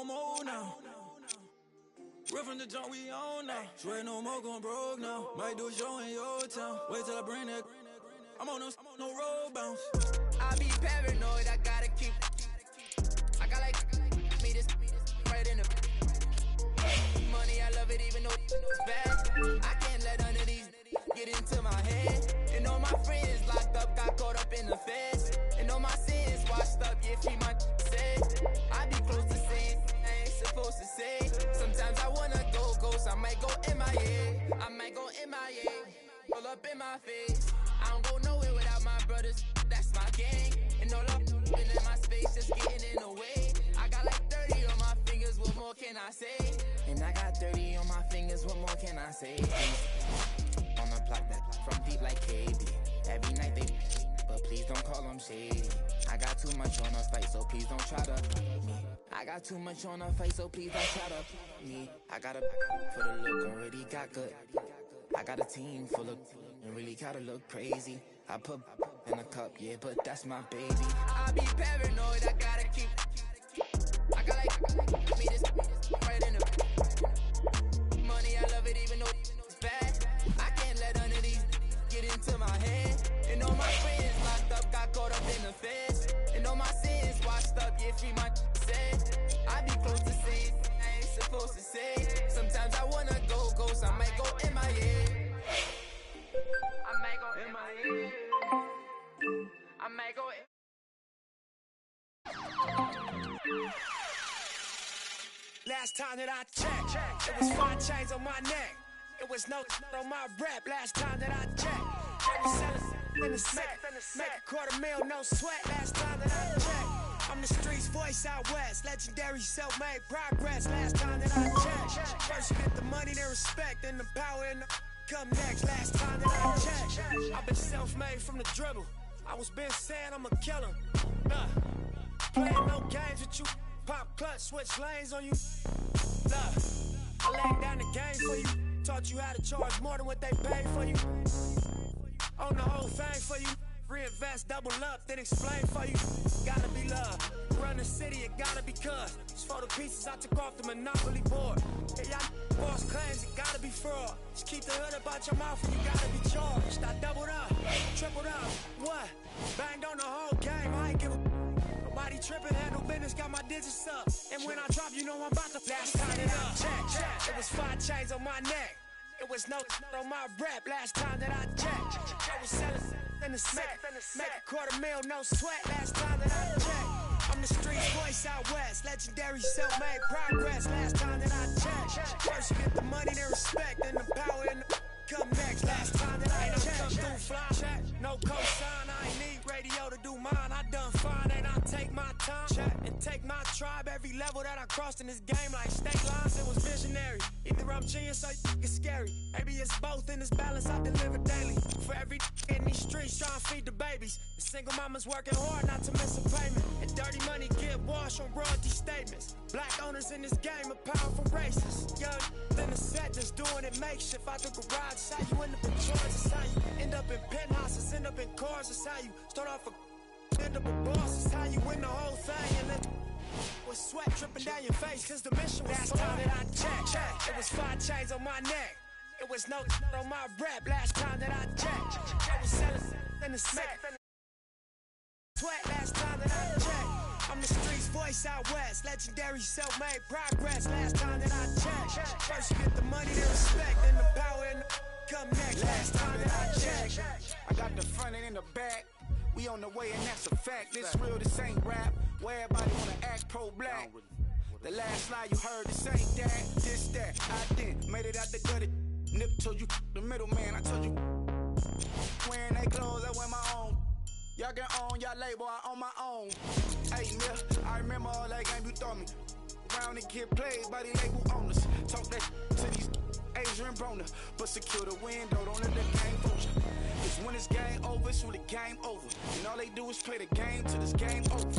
no more now. Real from the jump, we on now. Swear no more gon' broke now. Might do a show in your town. Wait till I bring that. I'm on no road bounce. I be paranoid, I gotta keep. I got like me this right in the money, I love it even though it's bad. I can't let none of these get into my head. And all my friends locked up, got caught up in the feds. And all my sins washed up, yeah, free my said. I be close to saying I ain't supposed to say. Sometimes I wanna go ghost, I might go MIA. I might go MIA, pull up in my face. I don't go nowhere without my brothers, that's my gang. And all up in my space, just getting in the way. I got like 30 on my fingers, what more can I say? And I got 30 on my fingers, what more can I say? On the block that from deep like KB. Every night they, but please don't call them shady. I got too much on the fight, so please don't try to me. I got too much on the fight, so please don't try to me. I got a for the look, already got good. I got a team full of and really gotta look crazy. I put in a cup, yeah, but that's my baby. I be paranoid, I gotta keep. I got like me this right in the money, I love it even though it's bad. I can't let none of these get into my head. And all my friends locked up, got caught up in the feds. And all my sins washed up, yeah, free my said. I be close to saying I ain't supposed to say. Sometimes I wanna go ghost, I might go MIA. I might go MIA. I might go. Last time that I checked, it was 5 chains on my neck. It was no on my rap. Last time that I checked, they was selling in the set. Make $250,000, no sweat. Last time that I checked, I'm the streets voice out west. Legendary self-made progress. Last time that I checked, first you get the money, then respect, then the power and the come next. Last time that I checked, I've been self-made from the dribble. I was been saying I'm a killer. Nah, playing no games with you. Pop clutch, switch lanes on you. Nah, I laid down the game for you. Taught you how to charge more than what they pay for you. Own the whole thing for you. Reinvest, double up, then explain for you. Gotta be love. Run the city, it gotta be cuz. It's for the pieces I took off the Monopoly board. Hey, y'all boss claims, it gotta be fraud. Just keep the hood about your mouth and you gotta be charged. I doubled up, tripled up, what? Banged on the whole game, I ain't give a nobody tripping, handle business, got my digits up. And when I drop, you know I'm about to last time that I checked, it was 5 chains on my neck. It was no on my rap. Last time that I checked, I was selling in the set. Make $250,000, no sweat. Last time that I checked, I'm the streets voice out west. Legendary self-made progress. Last time that I checked, first you get the money, then respect, then the power and the come next. Last time that I checked, come through fly. No cosign, I ain't need radio to do mine. I done fine, and I take my time and take my tribe. Every level that I crossed in this game, like state lines, it was visionary. Either I'm genius or it's scary. Maybe it's both in this balance I deliver daily. For every in these streets trying to feed the babies. The single mama's working hard not to miss a payment. And dirty money get washed on royalty statements. Black owners in this game are powerful racists. Young than the set just doing it makeshift. Out the garage, it's how you end up in charge. It's how you end up in penthouses, end up in cars. It's how you start off a end up a boss. It's how you win the whole thing and then with sweat dripping down your face, cause the mission was last time that I checked, it was 5 chains on my neck. It was no on my rap. Last time that I checked, I was selling in the set. Sweat. Last time that I checked, I'm the streets voice out west. Legendary self-made progress. Last time that I checked, first you get the money, then respect, then the power and the come next. Last time that I checked, I got the front and in the back. We on the way and that's a fact. This real, this ain't rap. Where everybody wanna act pro-black. The last line you heard, this ain't that, this that. I did, made it out the gutter. Nip told you the middleman. I told you wearing they clothes, I wear my own. Y'all can own y'all label, I own my own. Hey, Mill, I remember all that game you throw me. Round and get played by the label owners. Talk that to these Adrian Broner, but secure the window, don't let the game fool you. Cause when this game over, it's when the game over. And all they do is play the game till this game over.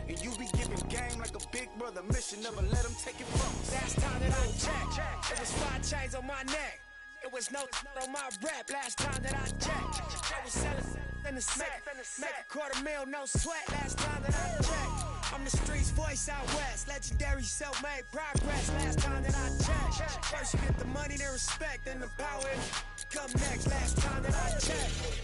And you be giving game like a big brother mission, never let them take it from us. Last time that I checked, it was 5 chains on my neck. It was no on my rap. Last time that I checked, I was selling in the set. Make $250,000, no sweat. Last time that I checked, I'm the streets voice out west, legendary self-made progress. Last time that I checked, first you get the money, then respect, then the power come next. Last time that I checked.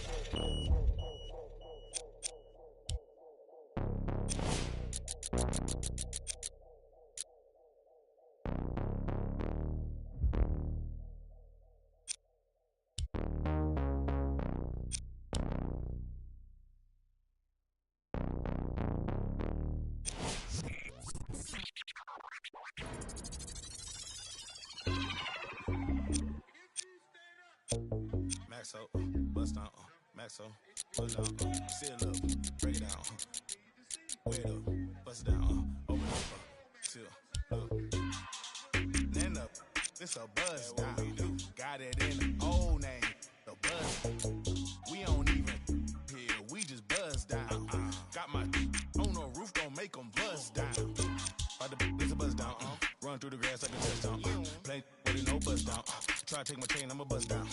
Maxo, bust down, Maxo, bust down, seal up, break it down, wait up, bust it down, open up, seal, look, then up, this a buzz down, got it in the old name, the buzz, we don't even here, we just buzz down, got my on the roof, don't make them buzz down, it's a buzz down, run through the grass like a touchdown, play, but it no buzz down, try to take my chain, I'ma buzz down,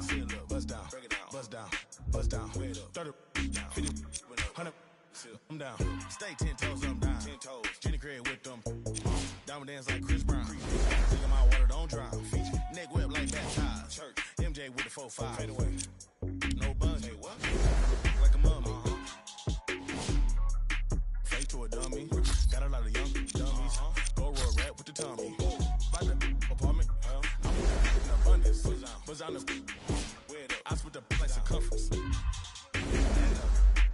seal up, buzz down, break it down, buzz down, wait up, 30, 50, 100, I'm down, stay 10 toes, I'm down, 10 toes, Jenny Craig with them, diamond dance like Chris Brown, think my water don't dry, neck whip like baptized, church, MJ with the 4-5, fade away, no buns, hey what, like a mummy, fake to a dummy, got a lot of young dummies, go roll rap with the Tommy, by the apartment, I'm in abundance, buzz on the I split the place circumference.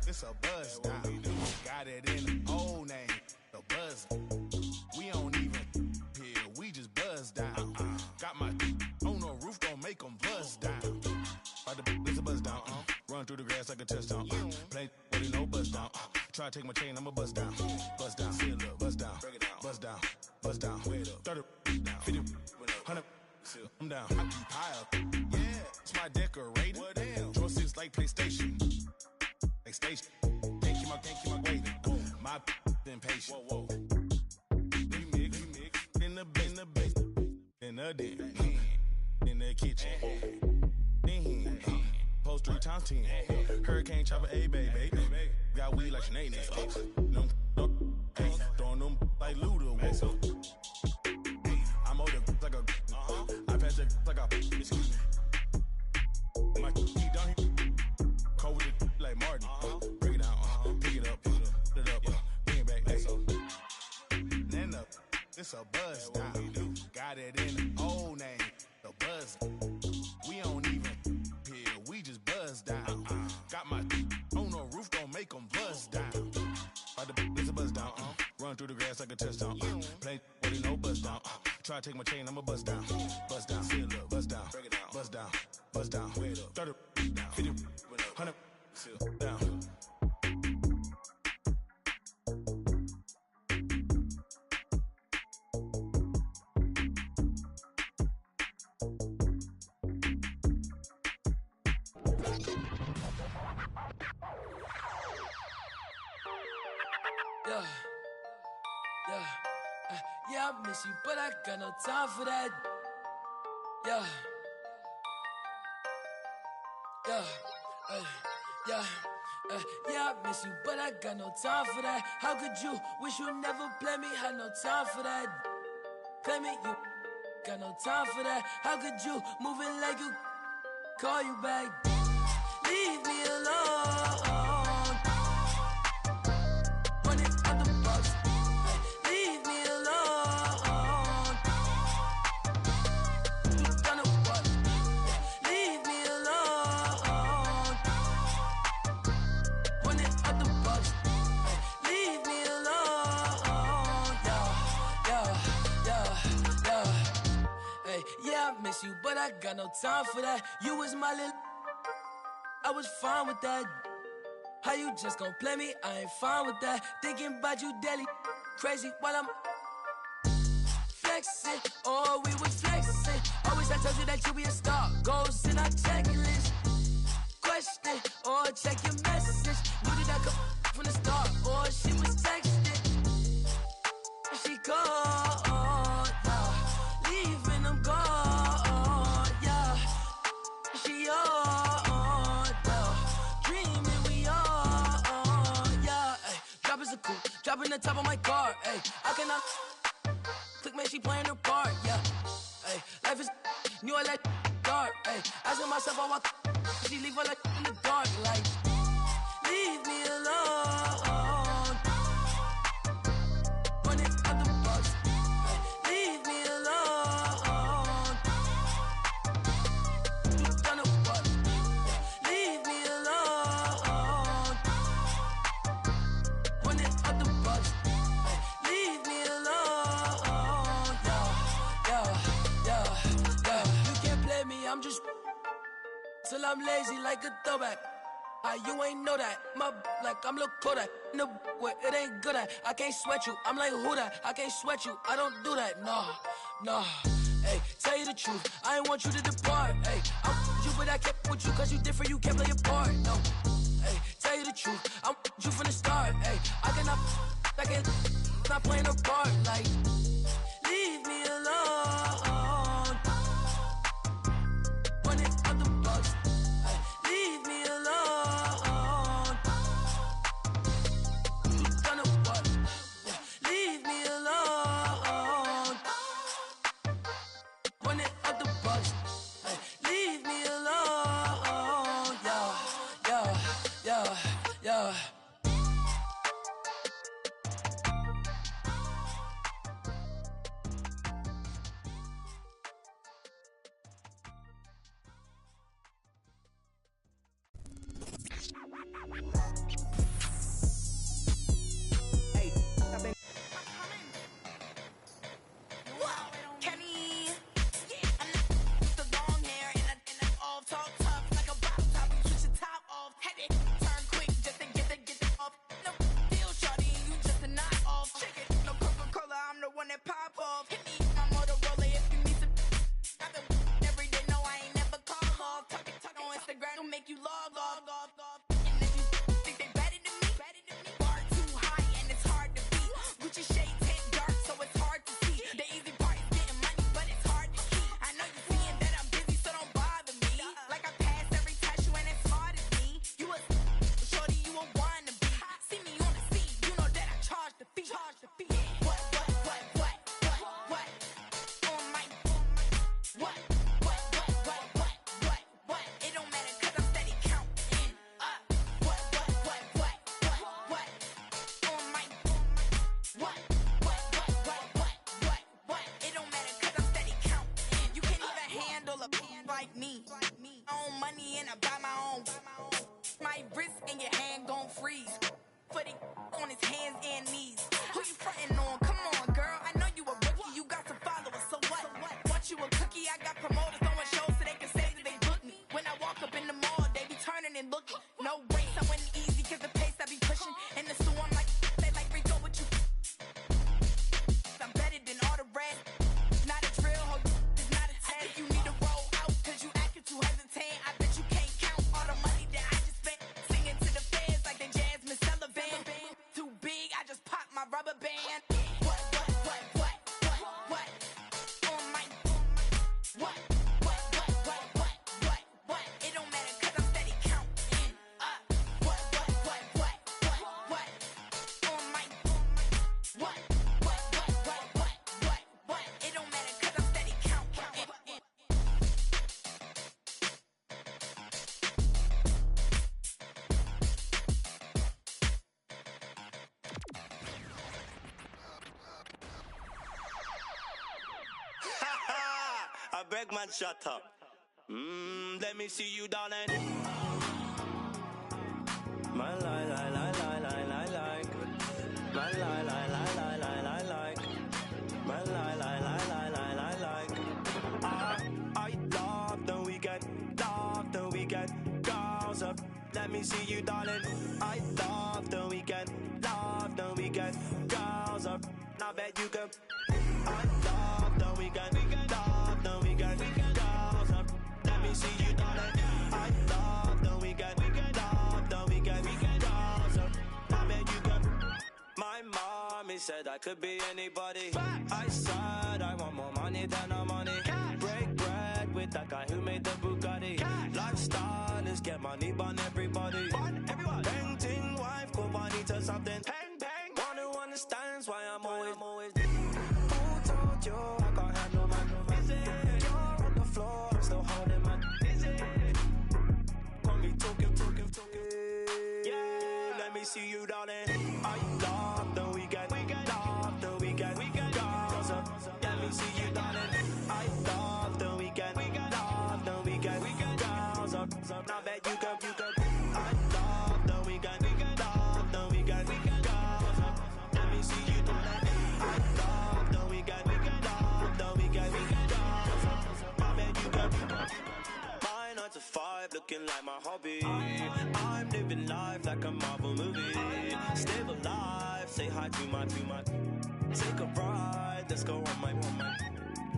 It's a buzz down. Got it in the old name. The buzz. We don't even here. We just buzz down. Got my on the roof. Don't make them buzz down. It's a buzz down. Run through the grass like a touchdown. Play, but it no buzz down. Try to take my chain. I'ma buzz down. Buzz down. Seal up. Buzz down. Buzz down. Buzz down. Wait up. 30. 50. 100. I'm down. I keep high up. Yeah. It's my decorator. What else? Draw 6 like PlayStation. Like station. Can't keep my waiting. My impatient. Whoa. We mix. In the basement. In the den. In the kitchen. In post 3 times 10. Hurricane chopper, a baby. Got weed like Sinead. Throwing them like Luda. I'm older like a. I pass it like a. Excuse me. My key down here. Cold with it like Martin. Break it down. Pick it up. Put it up. Bring it back. Then up. It's a buzz down. Got it in the old name. The buzz. We don't even here. We just buzz down. Got my on the roof. Don't make them buzz down. It's a buzz down. Run through the grass like a touchdown. Play, but it no buzz down. Try to take my chain, I'ma buzz down. Buzz down, seal up, buzz down, break it down, buzz down, buzz down, wait up, 30, 50, 100, seal down. Yeah, I miss you, but I got no time for that. Yeah, I miss you, but I got no time for that. How could you wish you never play me? Had no time for that. Play me, you got no time for that. How could you moving like you call you back? Leave me alone. Running out the box. Leave me alone. You gonna what? Leave me alone. Running out the box. Leave me alone. Hey, yeah, I miss you, but I got no time for that. You was my little. I was fine with that. How you just gon' play me? I ain't fine with that. Thinking about you daily, crazy while I'm flexing. Oh, we was flexing. Always I told you that you be a star. Goals in our checklist. Question or check your message. Knew that I come from the start. Or she was texting. She called, yeah. Leaving them gone, yeah. She on, yeah. Dreaming we on, yeah. Drop us a coupe, drop in the top of my car, ayy. I cannot click, man, she playing her part, yeah. Ayy, life is new, I like dark, ayy. Asking myself, I want she leave her like in the dark, like, leave me alone. Running out the bus, ayy. Leave me alone. You done a what? Leave me alone. Running out the bus, ayy. Leave me alone. Yeah. You can't play me, I'm just till I'm lazy like a throwback. You ain't know that. My like I'm Lil Kodak. No, where it ain't good at. I can't sweat you. I'm like who that? I can't sweat you. I don't do that. Nah. Hey, tell you the truth. I ain't want you to depart. Hey, I'm you, but I kept with you cause you different. You can't play your part. No. Hey, tell you the truth. I'm you from the start. Hey, I can't not playing a part. Like, leave me alone. Running out the bus. Leave me alone. You done a what? Leave me alone. Running out the bus. Leave me alone. Yeah. Kenny, I'm the long hair and I all talk tough like a bottle top. You switch the top off, had it turn quick just to get it off. No deal, shorty, you just a knock off. Shake it, no Coca-Cola, I'm the one that pop off. Hit me, my Motorola if you need some. I've been every day, no, I ain't never call off. Talk on Instagram, don't make you log off. And if you think they better than me, bar too high and it's hard to beat. Gucci shades hit dark, so it's hard to see. The easy part is getting money, but it's hard to keep. I know you seeing that I'm busy, so don't bother me. Like I passed every test, you ain't as smart as me. You a shorty, you a wannabe. See me on the scene, you know that I charge the fee. What? On my what? It don't matter 'cause I'm steady counting up. What? On my what? It don't matter 'cause I'm steady counting. You can't even handle a like me. I own money and I buy my own. My wrist and your hand gon' freeze. Put it on his hands and knees. Who you frontin' on? Come on, girl. I know you a rookie. You got some followers, so what? Want you a cookie? I got promoters throwing shows so they can say that they book me. When I walk up in the mall, they be turning and looking. No race, I went easy 'cause the pace I be pushing. In the store, I'm like, they like Rico, what you? I'm better than all the rest. Not a drill, ho, it's not a test. If you need to roll out 'cause you acting too hesitant, I bet you can't count all the money that I just spent. Singing to the fans like they Jasmine Sullivan. Too big, I just popped my rubber band. What? On my what? It don't matter 'cause I'm steady counting up. What? On my what? It don't matter 'cause I'm steady counting. I beg man, shut up. Let me see you, darling. My like. My like. My like. I love the weekend. Girls up. Let me see you, darling. I love the weekend. Girls up. I bet you can. I love the weekend. Girls up. Let me see you, darling. I love the weekend. Girls up. I bet you can. My mommy said I could be anybody. I said I want more money than no money. Break bread with that guy who made the Bugatti. Lifestyle is get money, bun everybody. Painting wife, go money to something. Wanna like my hobby. I'm living life like a Marvel movie. Stay alive, say hi to my. Take a ride, let's go on my.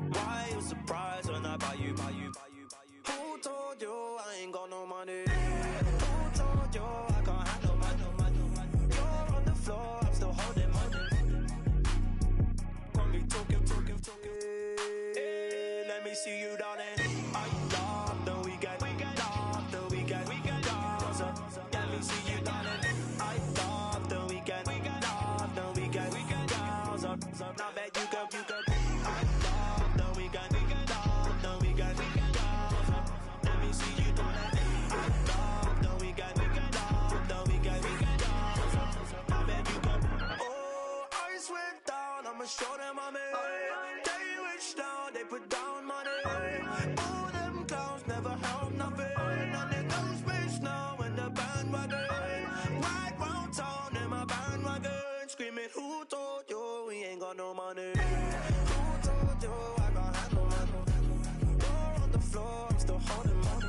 Why you surprised when I buy you? Who told you I ain't got no money? Who told you I can't handle money? You're on the floor, I'm still holding money. Got me talking. Hey, let me see you, darling. I love the weekend. Love the weekend. Let me see you, darling. I love the weekend. Love the weekend. Now bet you go. I love the weekend. Love the weekend. Let me see you, darling. I love the weekend. Love the weekend. Now bet you go. Oh, I swear down, I'ma show them I'm in. They wish down, they put down money. All them clowns never help nothing. And they go space now in the bandwagon. Right round town in my bandwagon. Screaming, who told you we ain't got no money? Who told you I got handle money? You're on the floor, I'm still holding money.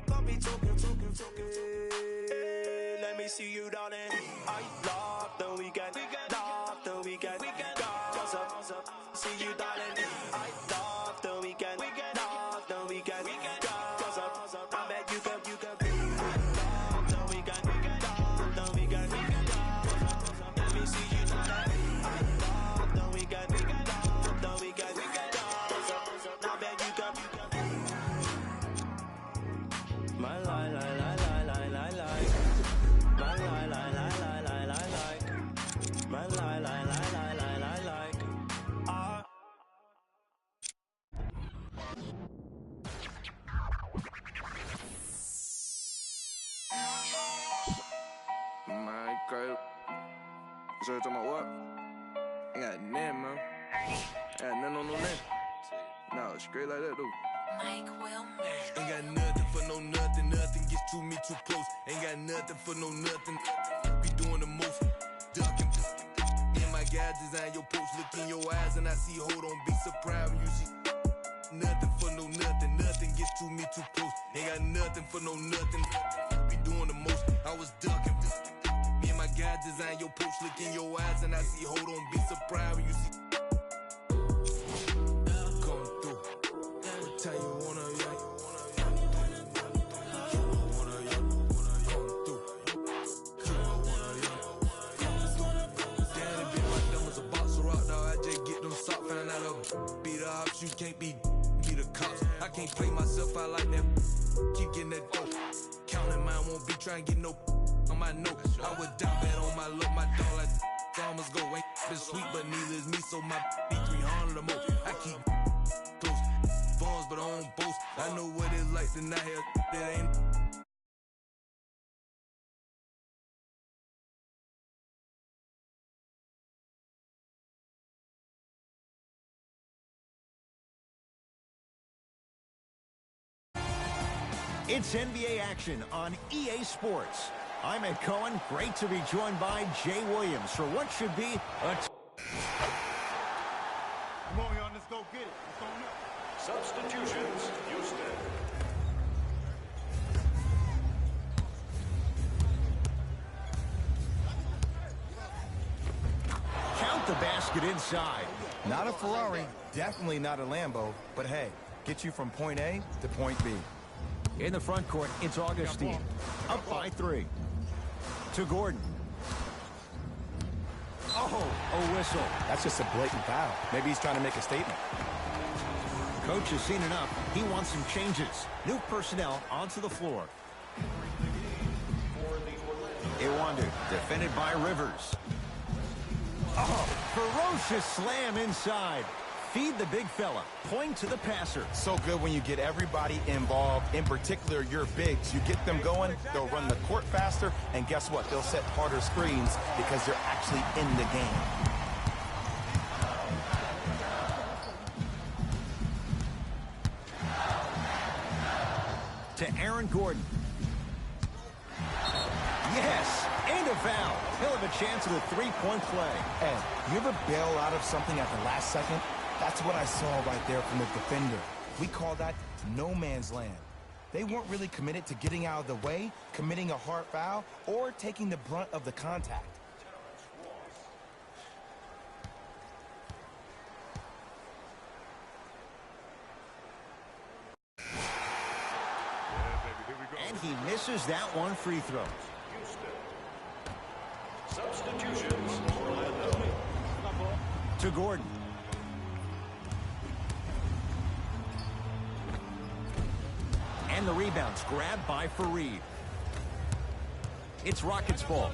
Got me talking. Hey, let me see you, darling. I love the weekend. Love the weekend. Cause up. See you, darling. I love the weekend. Love the weekend. Cause up. I bet you can. I love the weekend. Love the weekend. Let me see you, darling. I love the weekend. Love the weekend. Cause up. I bet you can. My lie. My lie. My lie. Mycareer. So you talking about what? Ain't got nothing, man. Ain't got nothing on no name. No, straight like that, dude. Mike Wilmer. Ain't got nothing for no nothing. Nothing gets to me too close. Ain't got nothing for no nothing. Be doing the most. Ducking. In my guys design your post. Look in your eyes and I see. Hold on, be surprised when you see. Nothing for no nothing. Nothing gets to me too close. Ain't got nothing for no nothing. Be doing the most. I was ducking. Me and my guys design your post. Look in your eyes and I see. Hold on, be surprised when you see. Come through. What time you wanna you can't be the cops. I can't play myself out like that. Keep getting that dope. Counting mine, won't be trying to get no on my note. I would die bad on my luck, my dog like farmers go. Ain't been sweet, but neither is me, so my be 300 or more. I keep close phones, but I don't boast. I know what it's like to not have that ain't. It's NBA action on EA Sports. I'm Ed Cohen. Great to be joined by Jay Williams for what should be a... Come on, y'all, let's go get it. Let's go now. Substitutions, Houston. Count the basket inside. Not a Ferrari, definitely not a Lambo, but hey, get you from point A to point B. In the front court, it's Augustine. Up by 3. To Gordon. Oh, a whistle. That's just a blatant foul. Maybe he's trying to make a statement. Coach has seen enough. He wants some changes. New personnel onto the floor. Iwandu, defended by Rivers. Oh, ferocious slam inside. Feed the big fella. Point to the passer. So good when you get everybody involved, in particular your bigs. You get them going, they'll run the court faster, and guess what? They'll set harder screens because they're actually in the game. To Aaron Gordon. Yes, and a foul. He'll have a chance at a three-point play. Ed, you ever bail out of something at the last second? That's what I saw right there from the defender. We call that no man's land. They weren't really committed to getting out of the way, committing a hard foul, or taking the brunt of the contact. And he misses that one free throw. Substitutions. To Gordon. And the rebound's grabbed by Fareed. It's Rockets' ball.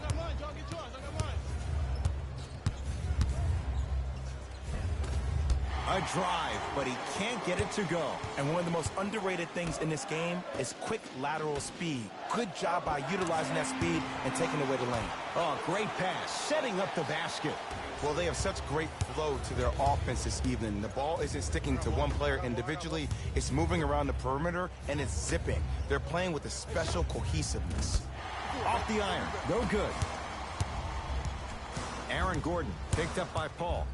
A drive, but he can't get it to go. And one of the most underrated things in this game is quick lateral speed. Good job by utilizing that speed and taking away the lane. Oh, great pass, setting up the basket. Well, they have such great flow to their offense this evening. The ball isn't sticking to one player individually. It's moving around the perimeter, and it's zipping. They're playing with a special cohesiveness. Off the iron, no good. Aaron Gordon picked up by Paul.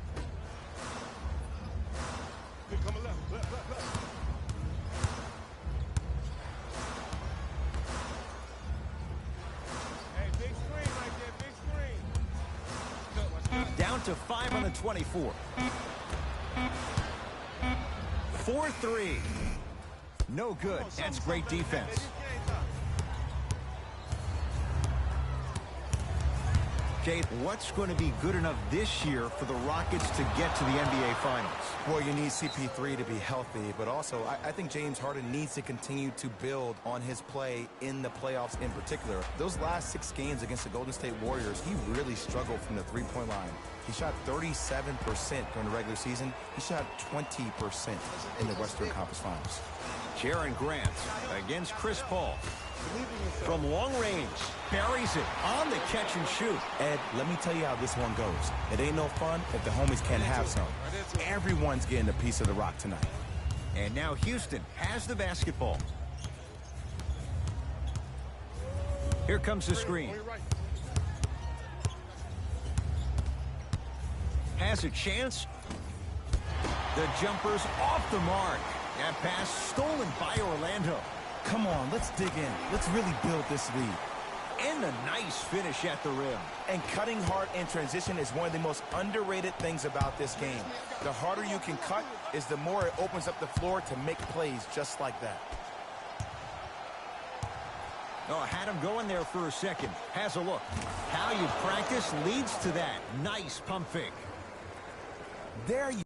Down to 5 on the 24. 4-3. No good. That's great defense. Okay, what's going to be good enough this year for the Rockets to get to the NBA Finals? Well, you need CP3 to be healthy, but also I think James Harden needs to continue to build on his play in the playoffs in particular. Those last 6 games against the Golden State Warriors, he really struggled from the three-point line. He shot 37% during the regular season. He shot 20% in the Western Conference Finals. Jaren Grant against Chris Paul. From long range, buries it on the catch and shoot. Ed, let me tell you how this one goes. It ain't no fun if the homies can't have some. Everyone's getting a piece of the rock tonight. And now Houston has the basketball. Here comes the screen. Has a chance. The jumper's off the mark. That pass stolen by Orlando. Come on, let's dig in. Let's really build this lead. And a nice finish at the rim. And cutting hard in transition is one of the most underrated things about this game. The harder you can cut is the more it opens up the floor to make plays just like that. Oh, had him going there for a second. Has a look. How you practice leads to that. Nice pump fake. There you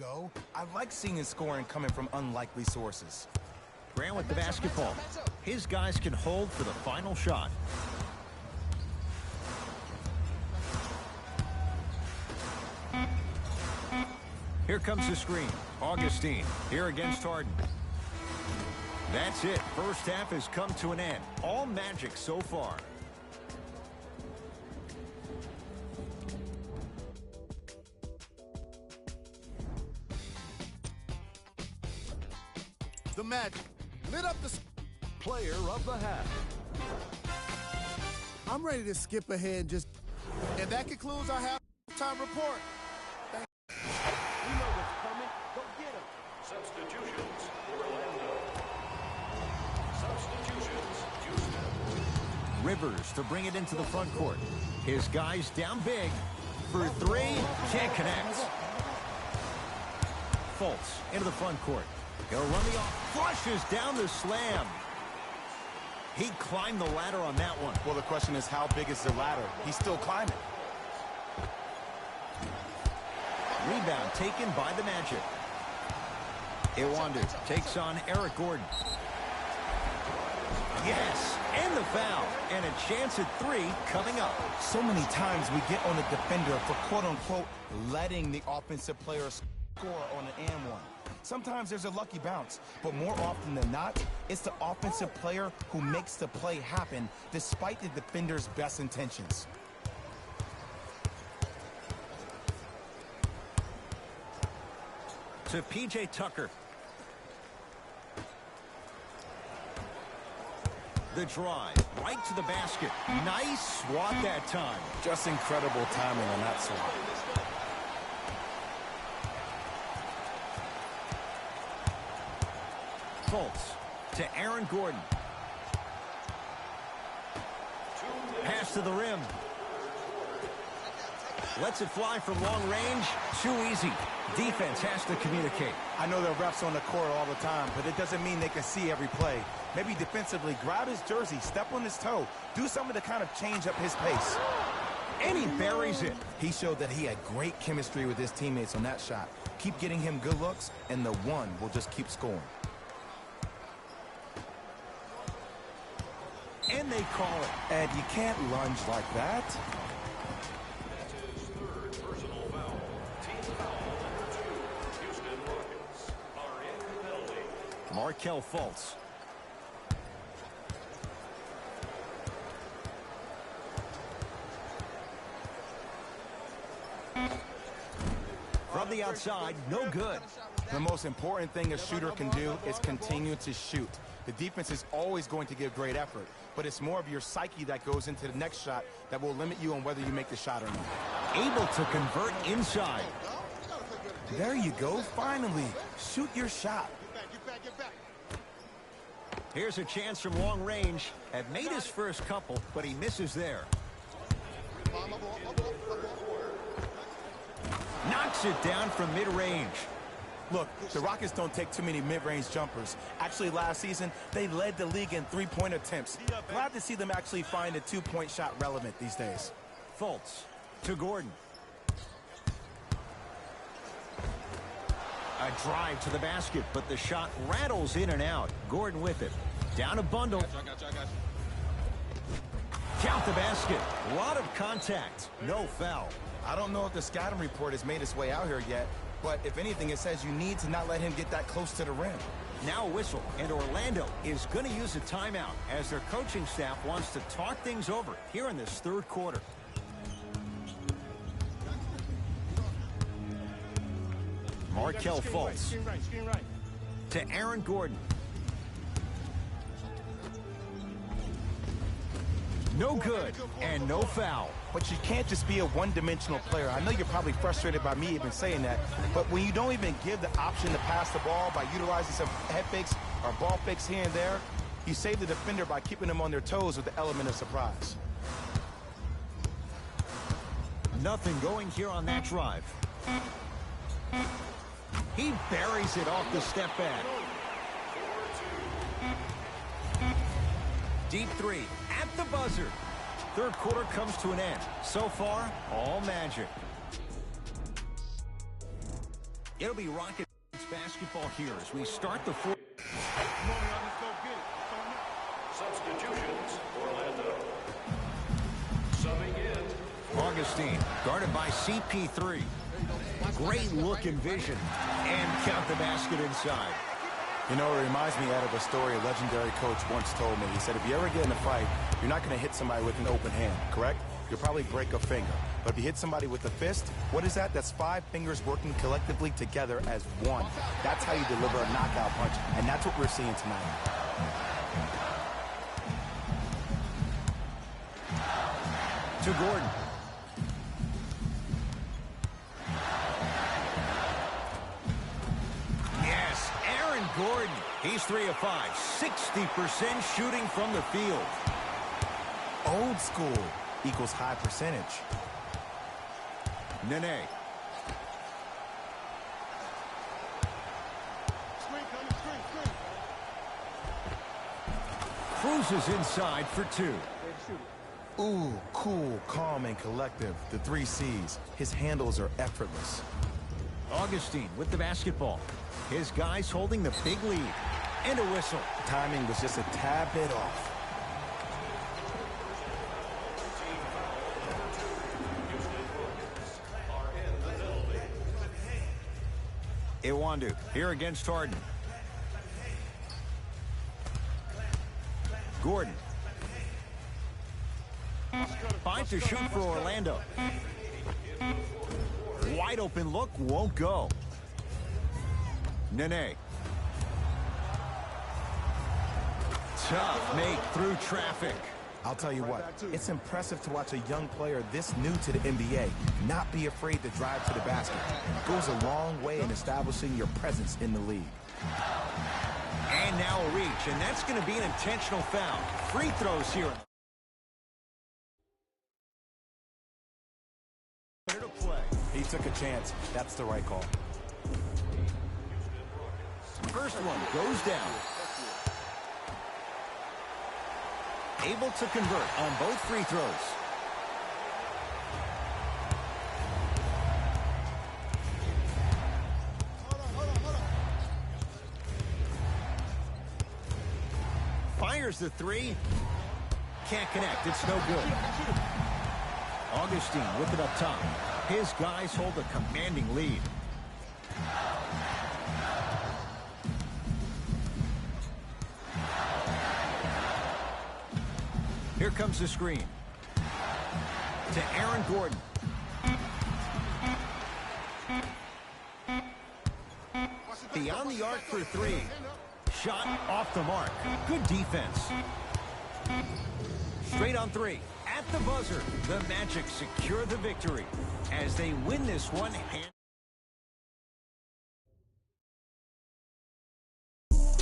go. I like seeing scoring coming from unlikely sources. Grant with the basketball. His guys can hold for the final shot. Here comes the screen. Augustine here against Harden. That's it. First half has come to an end. All Magic so far. The Magic lit up the Player of the half. I'm ready to skip ahead and that concludes our halftime report. You know what's coming. Go get him. Substitutions, Orlando. Substitutions, Houston. Rivers to bring it into the front court. His guys down big for three. Can't connect. Fultz into the front court. He'll run the off. Flushes down the slam. He climbed the ladder on that one. Well, the question is, how big is the ladder? He's still climbing. Rebound taken by the Magic. Iwanda takes on Eric Gordon. Yes, and the foul. And a chance at three coming up. So many times we get on the defender for quote-unquote letting the offensive player score on an and one. Sometimes there's a lucky bounce, but more often than not, it's the offensive player who makes the play happen despite the defender's best intentions. To P.J. Tucker. The drive, right to the basket. Nice swat that time. Just incredible timing on that swat. Fultz to Aaron Gordon. Pass to the rim. Lets it fly from long range. Too easy. Defense has to communicate. I know there are refs on the court all the time, but it doesn't mean they can see every play. Maybe defensively, grab his jersey, step on his toe, do something to kind of change up his pace. And he buries it. He showed that he had great chemistry with his teammates on that shot. Keep getting him good looks, and the one will just keep scoring. And they call it. Ed, you can't lunge like that. That's his third personal foul. Team foul number 2. Houston Rockets are in the penalty. Markelle Fultz. From the outside, no good. The most important thing a shooter can do is continue to shoot. The defense is always going to give great effort, but it's more of your psyche that goes into the next shot that will limit you on whether you make the shot or not. Able to convert inside. There you go, finally. Shoot your shot. Here's a chance from long range. Had made his first couple, but he misses there. Knocks it down from mid-range. Look, the Rockets don't take too many mid-range jumpers. Actually, last season, they led the league in three-point attempts. Glad to see them actually find a two-point shot relevant these days. Fultz to Gordon. A drive to the basket, but the shot rattles in and out. Gordon with it. Down a bundle. Count the basket. A lot of contact. No foul. I don't know if the scouting report has made its way out here yet, but if anything, it says you need to not let him get that close to the rim. Now a whistle, and Orlando is going to use a timeout as their coaching staff wants to talk things over here in this third quarter. Markelle Fultz to Aaron Gordon. No good, and no foul. But you can't just be a one-dimensional player. I know you're probably frustrated by me even saying that, but when you don't even give the option to pass the ball by utilizing some head fakes or ball fakes here and there, you save the defender by keeping them on their toes with the element of surprise. Nothing going here on that drive. He buries it off the step back. Deep three at the buzzer. Third quarter comes to an end. So far, all Magic. It'll be Rockets basketball here as we start the fourth. Substitutions, Orlando. Subbing in. Augustine, guarded by CP3. Great look and vision. And count the basket inside. You know, it reminds me out of a story a legendary coach once told me. He said, if you ever get in a fight, you're not going to hit somebody with an open hand, correct? You'll probably break a finger. But if you hit somebody with a fist, what is that? That's 5 fingers working collectively together as one. That's how you deliver a knockout punch, and that's what we're seeing tonight. To Gordon. Yes, Aaron Gordon. He's 3 of 5. 60% shooting from the field. Old school equals high percentage. Nene. Cruises inside for 2. Ooh, cool, calm, and collective. The 3 C's. His handles are effortless. Augustine with the basketball. His guys holding the big lead. And a whistle. Timing was just a tad bit off. Iwandu here against Harden. Gordon. 5 to shoot for Orlando. Wide open look, won't go. Nene. Tough make through traffic. I'll tell you what, it's impressive to watch a young player this new to the NBA not be afraid to drive to the basket. It goes a long way in establishing your presence in the league. And now a reach, and that's going to be an intentional foul. Free throws here. To play. He took a chance. That's the right call. First one goes down. Able to convert on both free throws. Fires the 3. Can't connect. It's no good. Augustine with it up top. His guys hold a commanding lead. Here comes the screen. To Aaron Gordon. Beyond the arc for 3. Shot off the mark. Good defense. Straight on 3. At the buzzer, the Magic secure the victory as they win this one.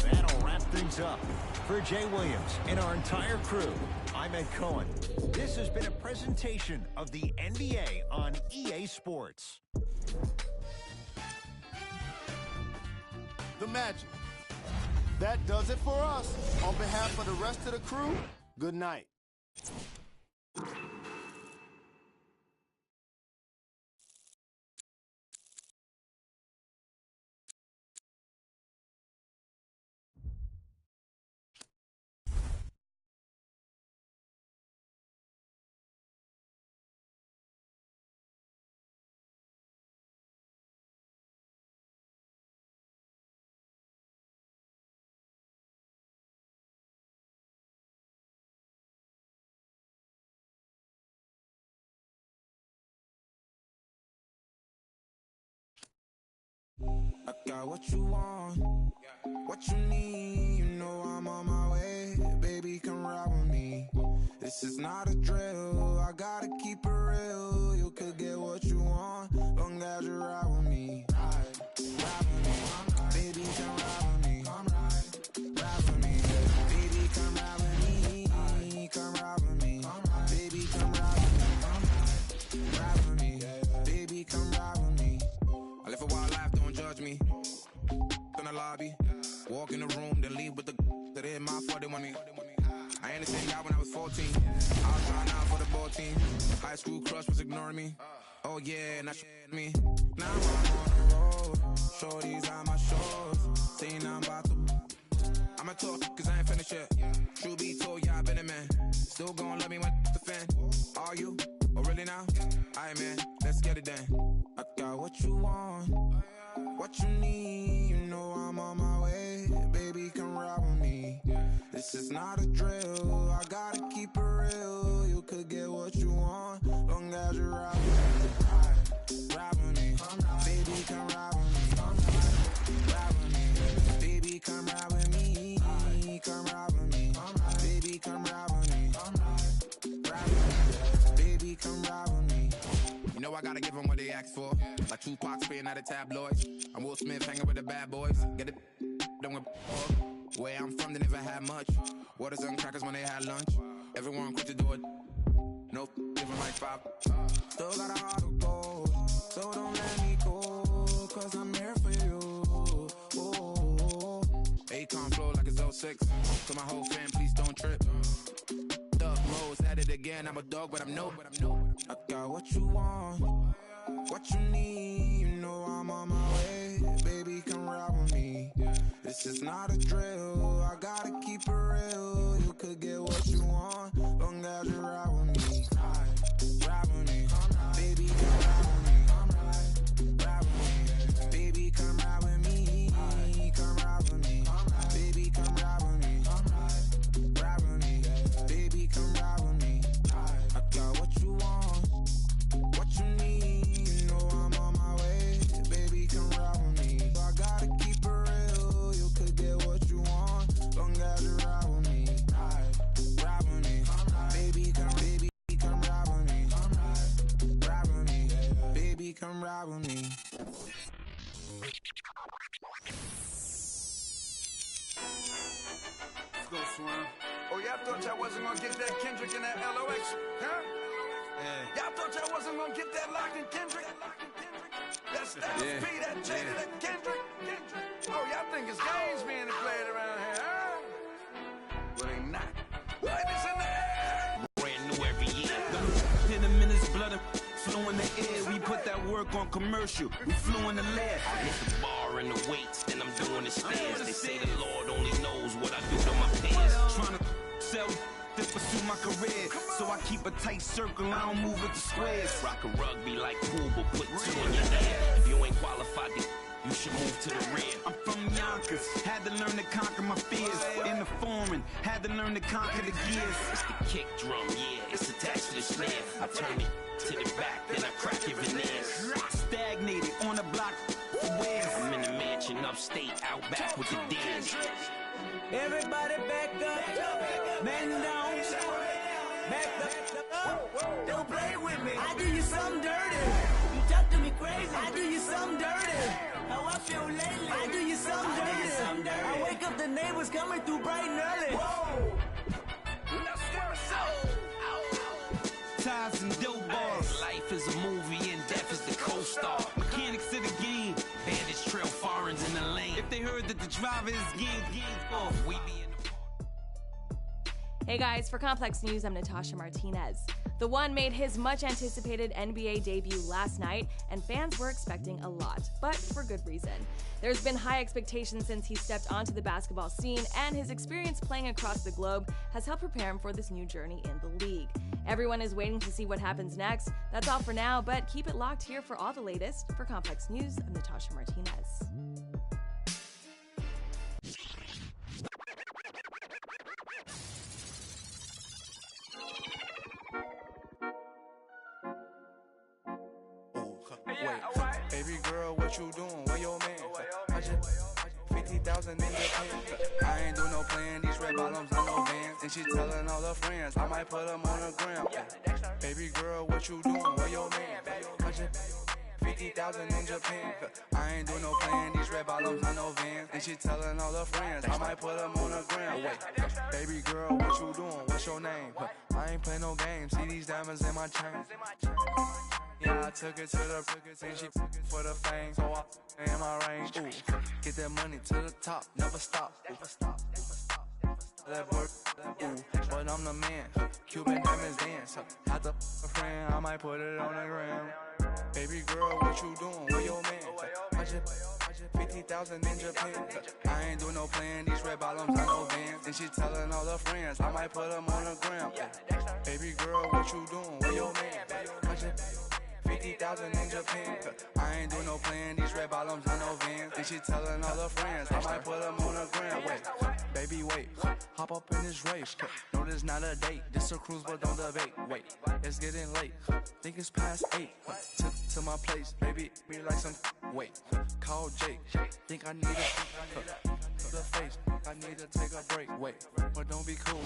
That'll wrap things up. For Jay Williams and our entire crew, I'm Ed Cohen. This has been a presentation of the NBA on EA Sports. The Magic. That does it for us. On behalf of the rest of the crew, good night. I got what you want, what you need. You know I'm on my way, baby, come ride with me. This is not a drill, I gotta keep it real. You could get what you want, long as you ride with me. Ride with me, baby, come ride with me. Ride with me, baby, come ride with me. Come ride with me, baby, come ride with me. Ride with me, baby, come ride with me. I live a wild life, don't judge me. In the lobby, walk in the room, then leave with the that in my fault, they want me. I ain't the same guy when I was 14. I was trying out for the ball team. High school crush was ignoring me. Oh yeah, now me. Now I'm on the road. Shorties on my shows. Saying I'm about to. I'ma talk cause I ain't finished yet. True be told, yeah, I been a man. Still gon' love me when the fan. Are you? Oh really now? Aight man, let's get it done. I got what you want, what you need. You know I'm on my way. Baby, come ride with me. This is not a drill. I gotta keep it real. You could get what you want, long as you ride with me. Ride with me. Baby, come ride with me. Ride with me. Baby, come ride with me. Come ride with me. Baby, come ride with me. Ride with me. Baby, come ride with me. You know I gotta give them what they ask for. Like Tupac spitting out of tabloids. I'm Will Smith hanging with the bad boys. Get it done with where I'm from, they never had much. Waters and crackers when they had lunch. Everyone quick to do it. No giving like 5. Still got a heart of gold, so don't let me go, cause I'm here for you. Oh, Akon flow like it's 06. To my whole fam, please don't trip. Duck Rose at it again. I'm a dog, but I'm no. I got what you want, what you need. You know I'm on my way. Baby, come ride with me. This is not a drill. I gotta keep it real. You could get what you want, long as you ride with me. Ride with me. Baby, come ride with me. Ride with me. Baby, come ride with me. Come ride with me. Baby, come ride with me. Ride with me. Baby, come ride with me. I got what you want, what you need. You know I'm on my way. Baby, come ride with me. I gotta keep it real. You could get what you want, long as you ride with me. Ride with me. Baby, come ride with me. Ride with me. Baby, come ride with me. Let's go, Swan. Oh, y'all thought y'all wasn't gonna get that Kendrick and that LOX, huh? Yeah. Y'all thought y'all wasn't gonna get that Lock and Kendrick? That Styles P, that Jada, that Kendrick. Oh, y'all think it's games being played around here, huh? Well, they not. What is in there? Brand new every year. Hit him in his blood and flew in the air. We put that work on commercial. We flew in the lab. I hit the bar and the weights, then I'm doing the stairs. They say the Lord only knows what I do to my peers. Trying to sell to pursue my career. So I keep a tight circle, I don't move with the squares. Rock a rugby like pool, but put 2 in your hand. If you ain't qualified, then you should move to the rear. I'm from Yonkers, had to learn to conquer my fears. In the foreign, had to learn to conquer the gears. It's the kick drum, yeah, it's attached to the snare. I turn it to the back, then I crack it veneers. Stagnated on the block for wears. I'm in the mansion upstate, out back with the D's. Everybody back up, man down, back up, don't play with me. I do you something dirty. You talk to me crazy. I do you something dirty. How I feel lately. I do you something dirty. I wake up the neighbors coming through bright and early. Whoa, let's go. Ties and dope bars. Life is a movie and death is the co-star. Mechanics of the game. Bandits trail foreigns in the lane. If they heard that the driver is gang off, we be in the Hey guys, for Complex News, I'm Natasha Martinez. The One made his much-anticipated NBA debut last night, and fans were expecting a lot, but for good reason. There's been high expectations since he stepped onto the basketball scene, and his experience playing across the globe has helped prepare him for this new journey in the league. Everyone is waiting to see what happens next. That's all for now, but keep it locked here for all the latest. For Complex News, I'm Natasha Martinez. Baby girl, what you doing? Where your man? I just 50,000 in Japan. I ain't do no plan. These red bottoms on no vans. And she telling all her friends I might put them on the gram. Baby girl, what you doing? Where your man? I just 50,000 in Japan. I ain't do no plan. These red bottoms on no vans. And she telling all her friends I might put them on the gram. Baby girl, what you doing? What's your name? I ain't play no games. See these diamonds in my chain. Yeah, I took it to the and she for the fame. So I in my range. Ooh, get that money to the top, never stop. That work, ooh, but I'm the man. Cuban diamonds dance. Had to a friend, I might put it on the gram. Baby girl, what you doing? Where your man? I just 50,000 in Japan. I ain't doing no plan. These red bottoms, I know Vans. And she telling all her friends, I might put them on the gram. Baby girl, what you doing? Where your man? I just 50,000 in Japan. I ain't doing no plan. These red bottoms, I know Vans. And she telling all her friends, I might put them on the gram. Wait, baby, wait. Hop up in this race. No, this not a date. This a cruise, but don't debate. Wait, it's getting late. Think it's past 8. To my place, baby, me like some. Wait, call Jake. Think I need the face. I need to take a break. Wait, but don't be cool.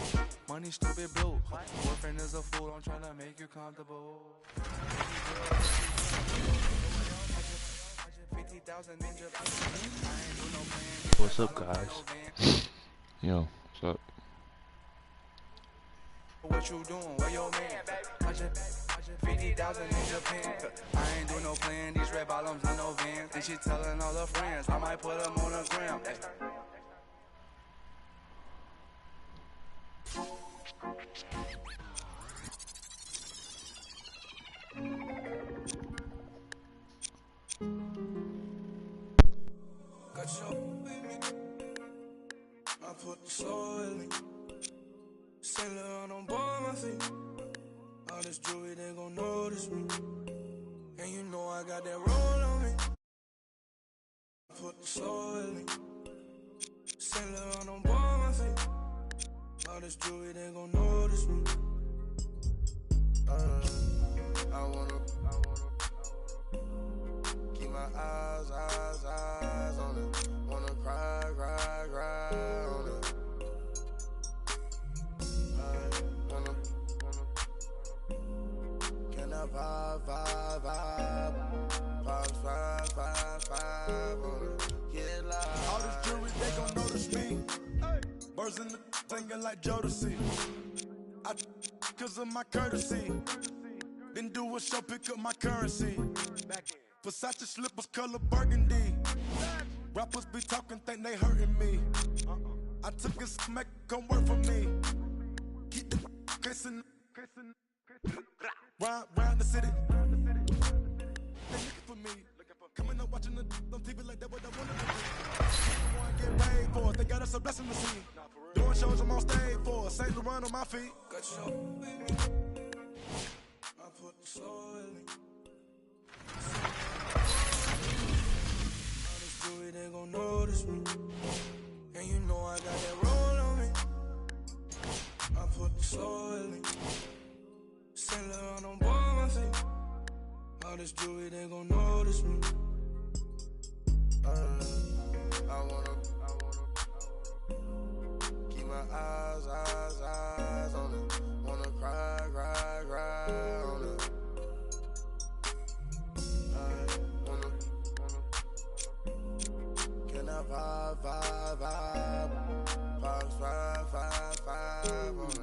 Money stupid blue. Boyfriend is a fool. I'm trying to make you comfortable. What's up, guys? Yo, what's up? What you doing? Where your man? I just 50,000 in Japan. I ain't doing no plan. These red bottoms, I know Vans. And she telling all her friends, I might put them on the gram. Got your with me. I put the soul in me. Sailor on on board my feet. All this jewelry, they gon' notice me. And you know I got that roll on me. I put the soul in me. Sailor on board my feet. All this jewelry, they gon' notice me. I wanna keep my eyes on it. Wanna cry on it. I wanna can I vibe on it. Get live. All this jewelry, they gon' notice me. Birds in the singing like Jodeci. I cause of my courtesy. Then do a show, pick up my currency. Versace slippers, color burgundy. Rappers be talking, think they hurting me. I took a smack, come work for me. Keep the kissing. Round the city. They looking for me. Coming up watching the on TV like that, what I wanna do. One get paid for it, they got us a blessing to see. Doing shows I'm on stage for, St. Laurent on my feet. Got your with me. I put the soul in me. All this jewelry, they gon' notice me. And you know I got that roll on me. I put the soul in me. Sailor on board my feet. All this jewelry, they gon' notice me. I wanna keep my eyes on it. Wanna cry on it. I wanna can I vibe on it.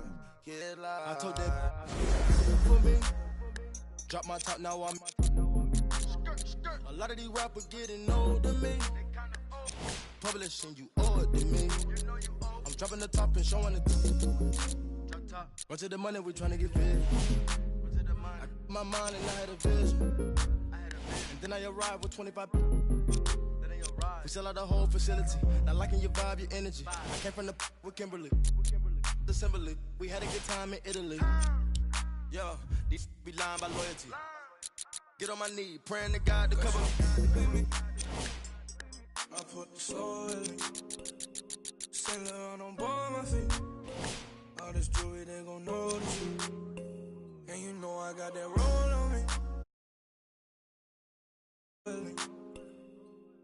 Get live. I told that for me. Drop my top, now I'm. A lot of these rappers getting old to me. Publishing, you owe it to me. I'm dropping the top and showing it. Run to the money, we tryna get fit. I got my mind and I had a vision. And then I arrived with 25. We sell out the whole facility. Not liking your vibe, your energy. I came from the with Kimberly. Assembly. We had a good time in Italy. Yo, these be lying by loyalty. Get on my knee, praying to God to cover me. I put the soul in me. Sailor on board my feet. All this jewelry, they gon' notice me. And you know I got that roll on me.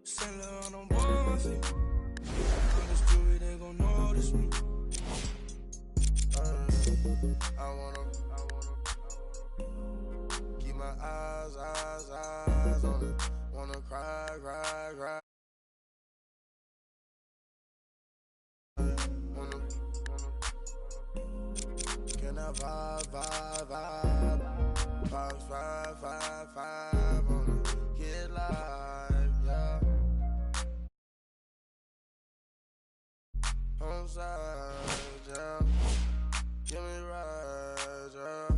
Sailor on board my feet. All this jewelry, they gon' notice me. I wanna keep my eyes on it. Wanna cry. Wanna can I vibe on it. Get live, yeah. Home side, yeah. Give me rides, yeah.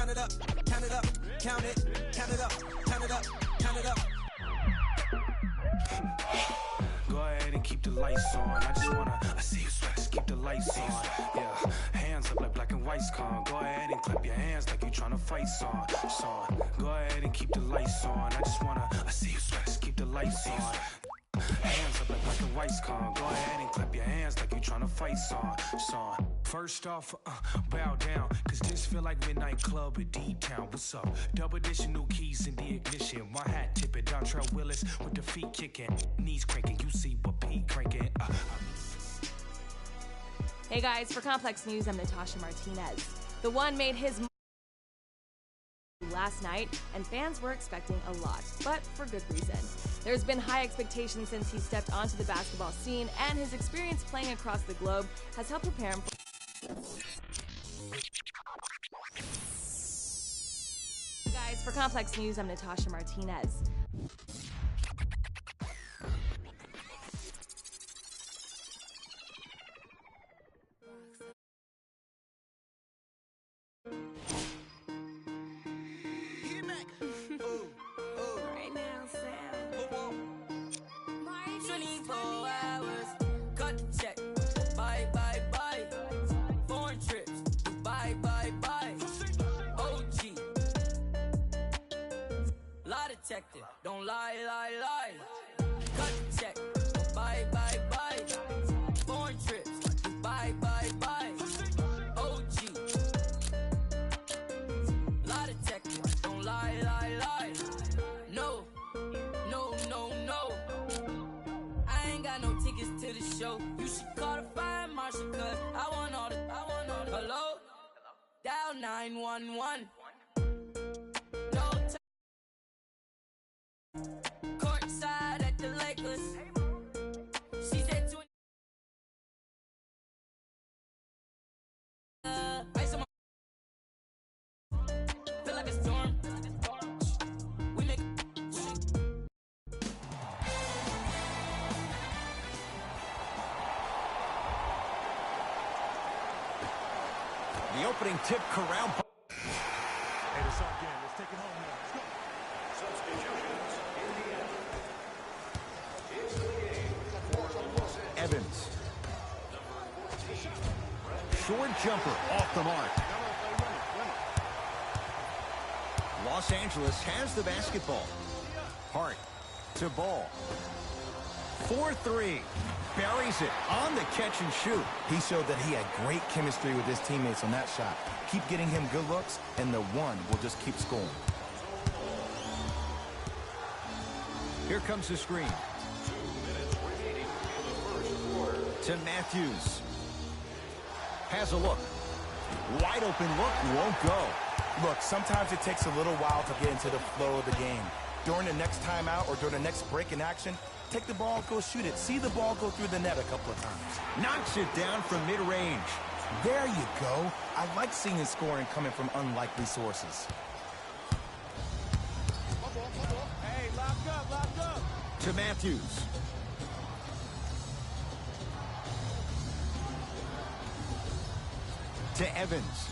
count it up, count it up, count it, count it up, count it up, count it up. Go ahead and keep the lights on. I just wanna, I see you sweat, just keep the lights on. Yeah, hands up like black and white's con. Go ahead and clap your hands like you tryna fight song. Go ahead and keep the lights on. I just wanna, I see you sweat, just keep the lights on. Hands up like black and white's con. Go ahead and clap your hands like you tryna fight song. First off, bow down, cause this feel like midnight club at D-Town. What's up? Double additional keys in the ignition. My hat tipping, Dontrell Willis with the feet kicking, knees cranking. You see what Pete cranking. Hey guys, for Complex News, I'm Natasha Martinez. The One made his last night, and fans were expecting a lot, but for good reason. There's been high expectations since he stepped onto the basketball scene, and his experience playing across the globe has helped prepare him for Guys, for Complex News, I'm Natasha Martinez. Right now, Sam. 24 hours, cut the check. Bye, bye, bye. Foreign trips, bye, bye, bye. OG. Lie detector, don't lie, lie, lie. Cut the check. Bye, bye, bye. Foreign trips, bye, bye, bye. OG. Lie detector, don't lie, lie, lie. No, no, no, no. I ain't got no tickets to the show. You should call the fire marshal, cause I want all the. Hello? Dial 911. No courtside at the Lakers. She said ice on my feel like a storm. We make The opening tip corral. Hey, it's all game. Let's take it home now. Let's go. Substitutions in the end. Into the game for the Los Angeles. Evans. Number 14. Short jumper off the mark. Los Angeles has the basketball. Hart to ball. 4-3. Buries it on the catch and shoot. He showed that he had great chemistry with his teammates on that shot. Keep getting him good looks, and the one will just keep scoring. Here comes the screen. 2 minutes remaining in the first quarter. To Matthews. Has a look. Wide open look, won't go. Look, sometimes it takes a little while to get into the flow of the game. During the next timeout or during the next break in action, take the ball, go shoot it. See the ball go through the net a couple of times. Knocks it down from mid-range. There you go. I like seeing scoring coming from unlikely sources. Hey, lock up, lock up. To Matthews. To Evans.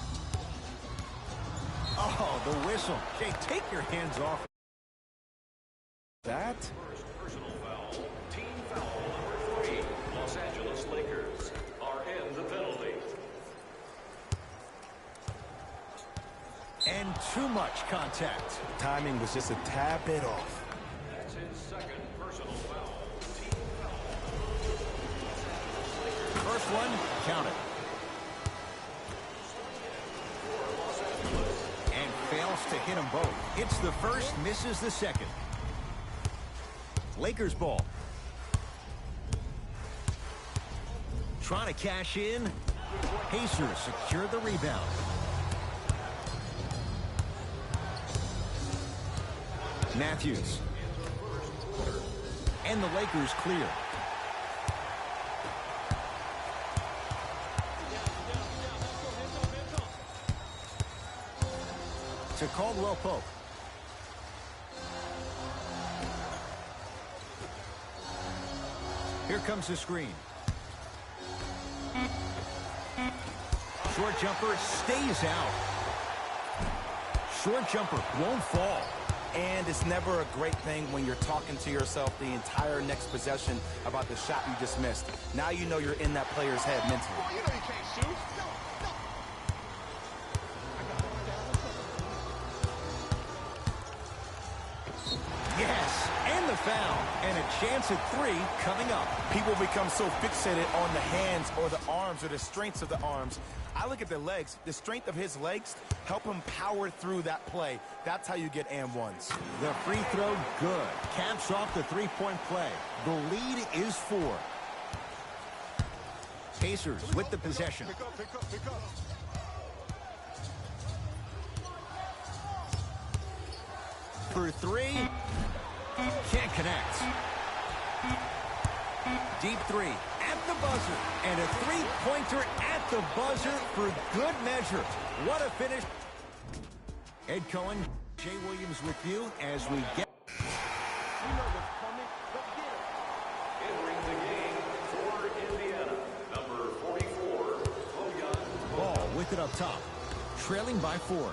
Oh, the whistle. Jay, take your hands off. That? First personal foul. Team foul number 3. Los Angeles Lakers are in the penalty. And too much contact. Timing was just a tad bit off. That's his second personal foul. Team foul. First one, count it. And fails to hit them both. It's the first, misses the second. Lakers ball. Trying to cash in. Pacers secure the rebound. Matthews. And the Lakers clear. To Caldwell Pope. Here comes the screen. Short jumper stays out. short jumper won't fall. And it's never a great thing when you're talking to yourself the entire next possession about the shot you just missed. Now you know you're in that player's head mentally. Oh, you know you can't shoot. Yes, and the foul. And a chance at 3 coming up. People become so fixated on the hands or the arms or the strengths of the arms. I look at the legs. The strength of his legs help him power through that play. That's how you get and ones. The free throw, good. Caps off the three-point play. The lead is 4. Pacers with the possession. Pick up. For 3. Can't connect. Deep 3 at the buzzer. And a three-pointer at the buzzer for good measure. What a finish. Ed Cohen, Jay Williams with you as we get. Entering the game for Indiana, number 44, Bojan. Ball with it up top. Trailing by 4.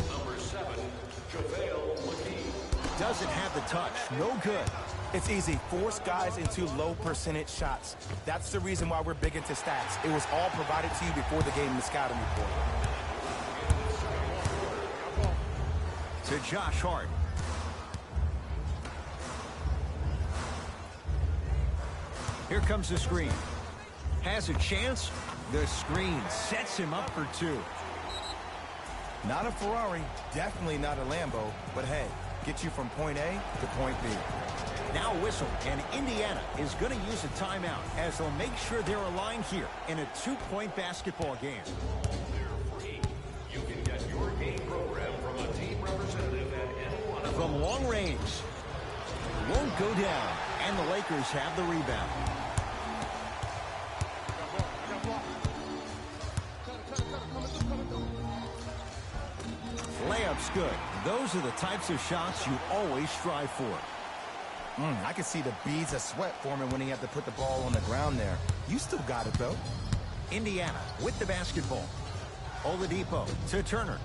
Number 7, JaVale McGee. Doesn't have the touch. No good. It's easy. Force guys into low percentage shots. That's the reason why we're big into stats. It was all provided to you before the game in the scouting report. To Josh Hart. Here comes the screen. Has a chance. The screen sets him up for 2. Not a Ferrari, definitely not a Lambo, but hey, get you from point A to point B. Now whistle, and Indiana is going to use a timeout as they'll make sure they're aligned here in a 2-point basketball game. You can get your game program from a team representative at any one of From long range. Won't go down, and the Lakers have the rebound. Layup's good. Those are the types of shots you always strive for. I can see the beads of sweat forming when he had to put the ball on the ground there. You still got it, though. Indiana with the basketball. Oladipo to Turner.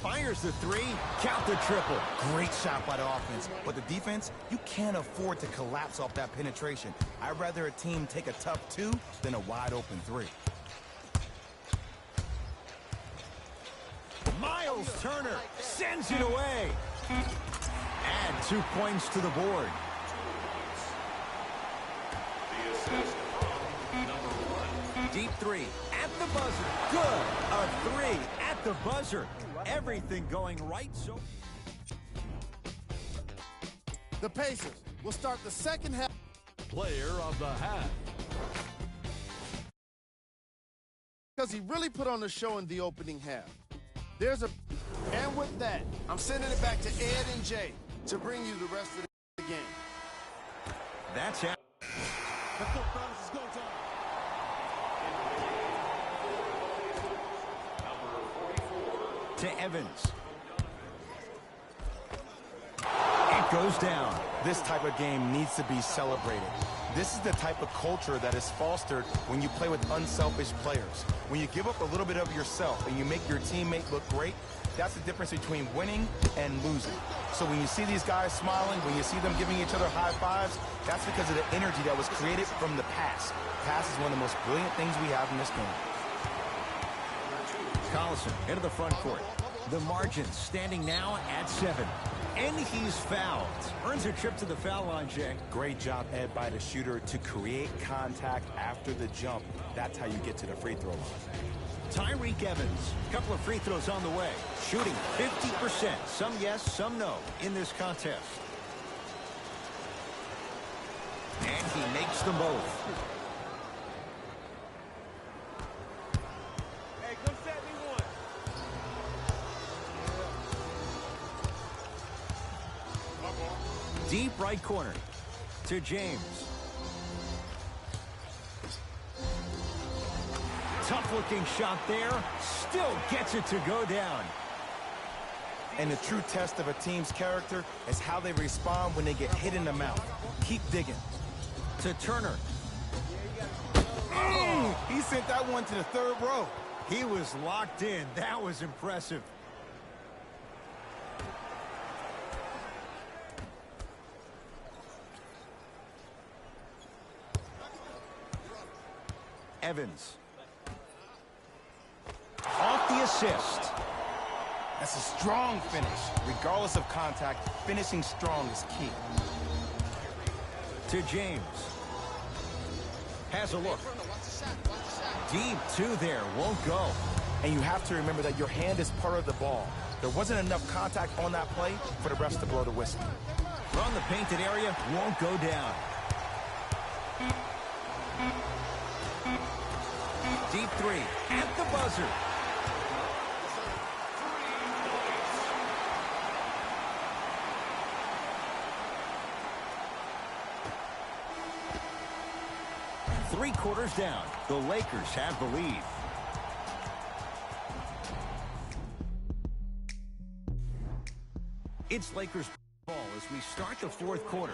Fires the 3. Count the triple. Great shot by the offense. But the defense, you can't afford to collapse off that penetration. I'd rather a team take a tough 2 than a wide open 3. Miles Turner sends it away. Add 2 points to the board. the assist from number 1. Deep 3 at the buzzer. Good. A 3 at the buzzer. Everything going right. So The Pacers will start the second half. Player of the half. Because he really put on the show in the opening half. And with that, I'm sending it back to Ed and Jay to bring you the rest of the game. That's it. To Evans. It goes down. This type of game needs to be celebrated. This is the type of culture that is fostered when you play with unselfish players. When you give up a little bit of yourself and you make your teammate look great, that's the difference between winning and losing. So when you see these guys smiling, when you see them giving each other high fives, that's because of the energy that was created from the pass. Pass is one of the most brilliant things we have in this game. Collison into the front court. The margin standing now at 7. And he's fouled. Earns a trip to the foul line, Jay. Great job, Ed, by the shooter to create contact after the jump. That's how you get to the free throw line. Tyreke Evans. Couple of free throws on the way. Shooting 50%. Some yes, some no in this contest. And he makes them both. Hey, come set me one. Deep right corner to James. Tough-looking shot there. Still gets it to go down. And the true test of a team's character is how they respond when they get hit in the mouth. Keep digging. To Turner. He sent that one to the third row. He was locked in. That was impressive. Evans. Off the assist. That's a strong finish. Regardless of contact, finishing strong is key. To James. Has a look. Deep two there. Won't go. And you have to remember that your hand is part of the ball. There wasn't enough contact on that play for the refs to blow the whistle. From the painted area. Won't go down. Deep three. At the buzzer. Three quarters down. The Lakers have the lead. It's Lakers ball as we start the fourth quarter.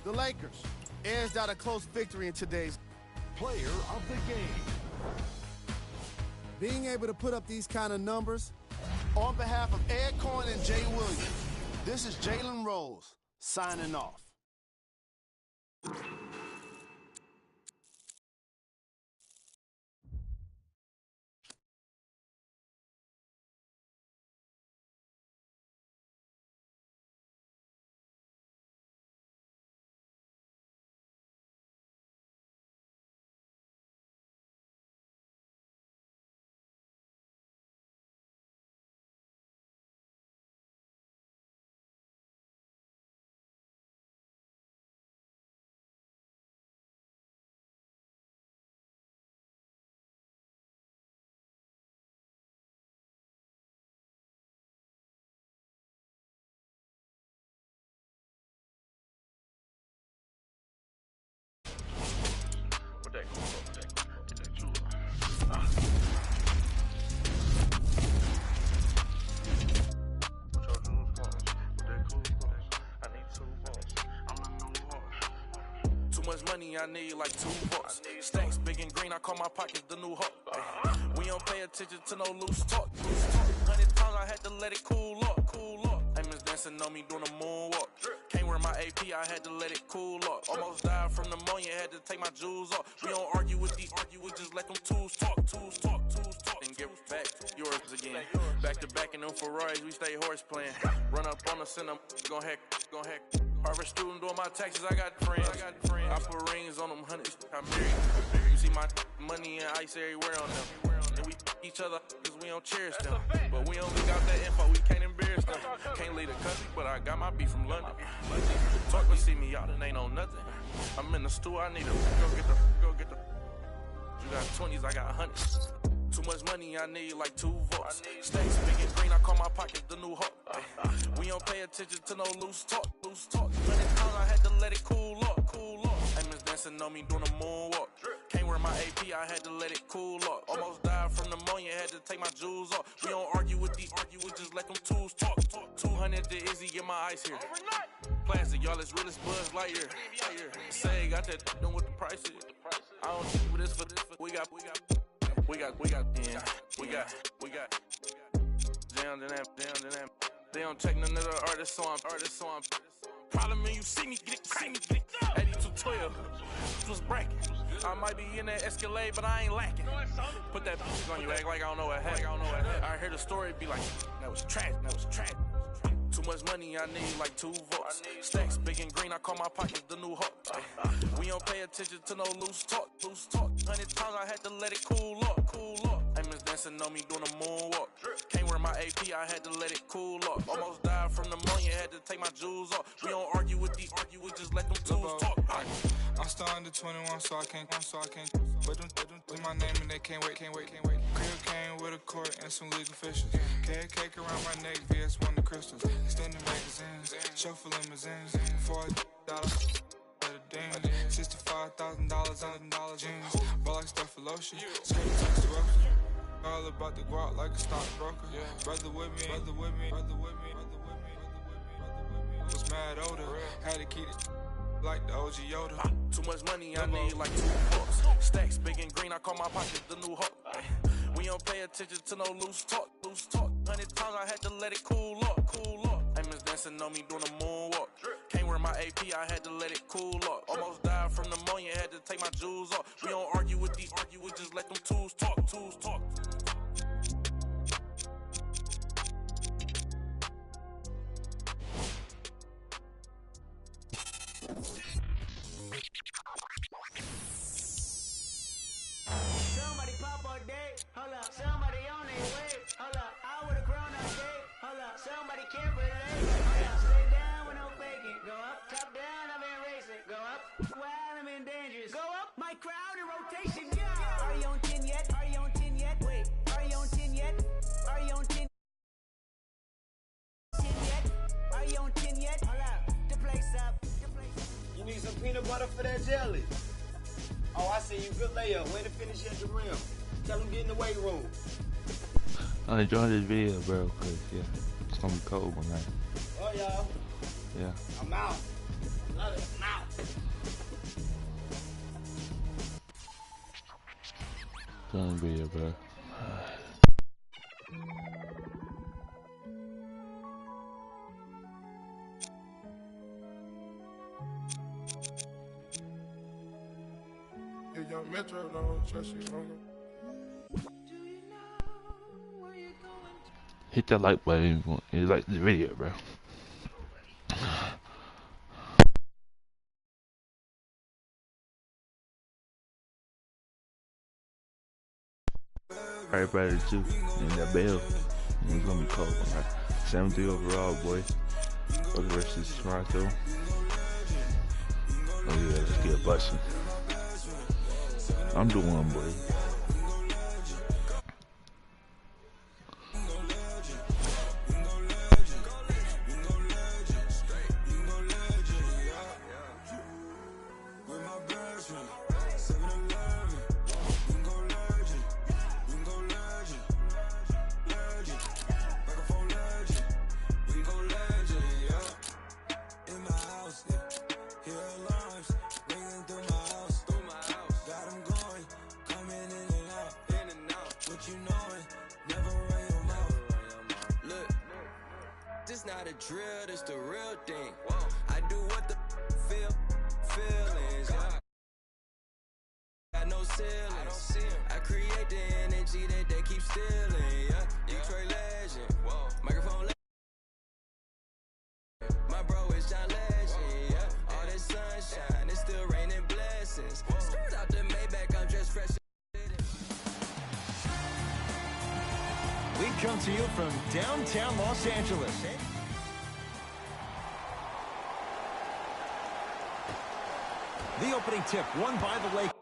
The Lakers edged out a close victory in today's player of the game. Being able to put up these kind of numbers. On behalf of Ed Cohen and Jay Williams, this is Jalen Rose signing off. Too much money, I need like 2 bucks. Stacks big and green, I call my pockets the new hawk. We don't pay attention to no loose talk. 100 times I had to let it cool up. Amos dancing on me doing a moonwalk. Can't wear my AP, I had to let it cool up. Almost died from pneumonia, had to take my jewels off. We don't argue with these, we just let them tools talk. And get back yours again. Back to back in them Ferraris, we stay horse playing. Run up on us and I'm gon' heck. Harvard student doing my taxes, I got friends. I put rings on them hundreds, I'm married. You see my money and ice everywhere on them. And we each other cause we don't cherish them. But we only got that info, we can't embarrass them. Can't leave the country, but I got my beef from London. Talk to see me out and ain't on nothing. I'm in the stew, I need to go get the. You got 20s, I got 100s. Too much money, I need like 2 votes. Stacks big and green, I call my pockets the new hawk. We don't pay attention to no loose talk. 100 times I had to let it cool up. Amos dancing on me doing a moonwalk. Can't wear my AP, I had to let it cool up. Almost died from pneumonia, had to take my jewels off. We don't argue with these, we just let them tools talk. 200 to Izzy, get my ice here. Plastic, y'all, it's real as Buzz Lightyear. Say, got that done with the price is. I don't think with this for this. We got. Down to them. They don't take none of the artists, so I'm. Problem is you see me get crazy. 8212 was bracket. I might be in that Escalade, but I ain't lacking. Put that on you, act like I don't know what happened. I heard the story, be like, that was tragic. Too much money, I need like 2 votes. Stacks big and green, I call my pockets the new hawk. We don't pay attention to no loose talk. 100 times I had to let it cool up. Amos dancing on me doing a moonwalk. Can't wear my AP, I had to let it cool up. Almost died from pneumonia, had to take my jewels off. We don't argue with these, we just let them tools talk. I'm still under 21, so I can't. But them with my name and they can't wait. Crib came with a court and some legal officials. Cake around my neck, VS1 the crystals. Extended magazines, shuffle limousines. $4 $65,000 on jeans. Ball like stuff for lotion. Skirt text to ocean. All about the guap like a stockbroker. Yeah. Brother with me, brother with me, brother with me, brother with me, brother with me, brother with me. Was mad older, had to keep it like the OG Yoda. Too much money, I need like 2 books. Stacks big and green, I call my pocket the new hook. We don't pay attention to no loose talk, loose talk. 100 times I had to let it cool up, cool up. Amos dancing on me doing a moonwalk. Can't wear my AP, I had to let it cool up. Almost died from pneumonia, had to take my jewels off. We don't argue with these, we just let them tools talk, tools talk. Somebody pop all day, hold up. Somebody on their way, hold up. I would've grown all day, hold up. Somebody can't relate, hold up. Stay down with no faking. Go up, top down, I've been racing. Go up, while I'm in dangerous. Go up, my crowd in rotation, yeah. Are you on 10 yet? Are you on 10 yet? Wait, are you on 10 yet? Are you on 10 yet? Are you on 10 yet? Hold up, the place up, the place up. You need some peanut butter for that jelly. Oh, I see you. Good layup. Way to finish at the rim. Tell him get in the weight room. I'm enjoying this video, bro, because, yeah, it's going to be cold one night. Oh, y'all. Yeah. I'm out. Love it. I'm out. Enjoying the video, bro. Young Metro don't trust you longer. Hit that like button if you like the video, bro. Everybody too, and that bell. It's gonna be cold, alright. 7-3 overall, boy. Buck versus Toronto. Oh yeah, let's get a busting. I'm the one, boy. Not a drill, this the real thing. I do what the feelings. Yeah. Got no ceilings. I create the energy that they keep stealing. Yeah, Detroit legend. Microphone legend. My bro is John Legend. Yeah, all this sunshine, it's still raining blessings. Straight out the Maybach, I'm just fresh. We come to you from downtown Los Angeles. The opening tip, won by the Lakers.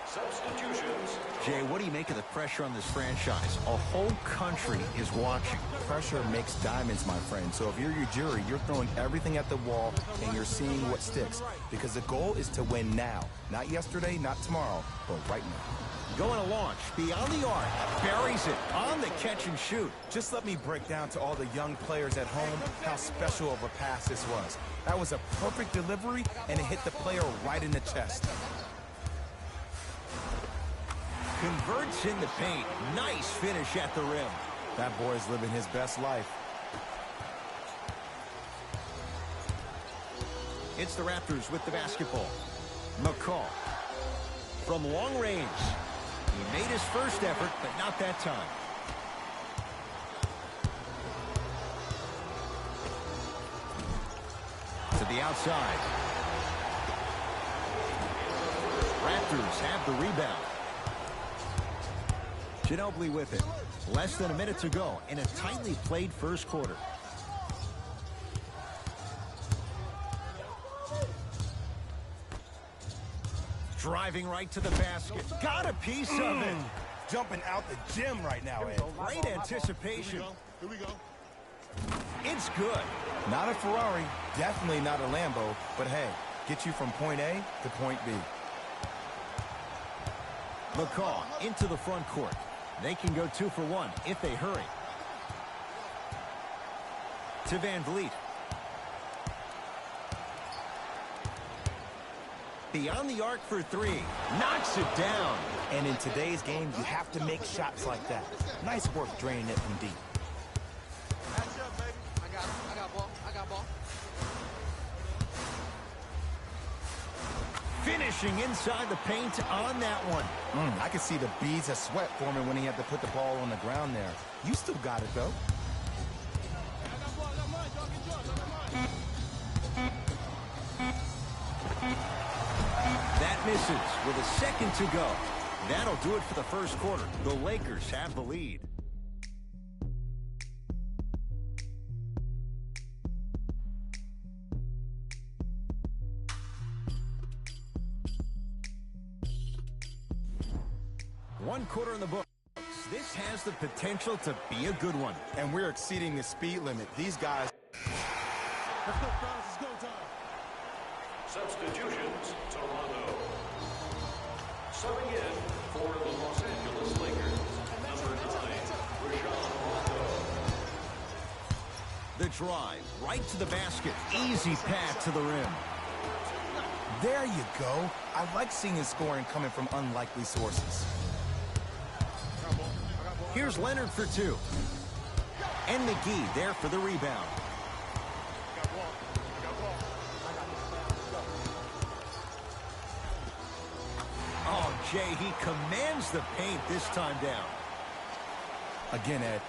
Substitutions. Jay, what do you make of the pressure on this franchise? A whole country is watching. Pressure makes diamonds, my friend. So if you're your jury, you're throwing everything at the wall and you're seeing what sticks. Because the goal is to win now. Not yesterday, not tomorrow, but right now. Going to launch, beyond the arc, buries it on the catch and shoot. Just let me break down to all the young players at home how special of a pass this was. That was a perfect delivery, and it hit the player right in the chest. Converts in the paint. Nice finish at the rim. That boy's living his best life. It's the Raptors with the basketball. McCall from long range. He made his first effort, but not that time. To the outside. Raptors have the rebound. Ginobili with it. Less than a minute to go in a tightly played first quarter. Driving right to the basket. Got a piece of it. Jumping out the gym right now, Ed. Great anticipation. Here we go. It's good. Not a Ferrari, definitely not a Lambo, but hey, get you from point A to point B. McCall into the front court. They can go 2 for 1 if they hurry. To Van Vliet. Beyond the arc for 3. Knocks it down. And in today's game, you have to make shots like that. Nice work draining it from deep. I got ball. Finishing inside the paint on that one. I could see the beads of sweat forming when he had to put the ball on the ground there. You still got it, though. That misses with a second to go. That'll do it for the first quarter. The Lakers have the lead. One quarter in the books. This has the potential to be a good one. And we're exceeding the speed limit. These guys... Let's go, fellas. It's go time. Substitutions, Toronto. Subbing in for the Los Angeles Lakers, number 9, Rajon Rondo. The drive, right to the basket. Easy path to the rim. There you go. I like seeing his scoring coming from unlikely sources. Here's Leonard for 2. And McGee there for the rebound. Oh, Jay, he commands the paint this time down. Again, Ed,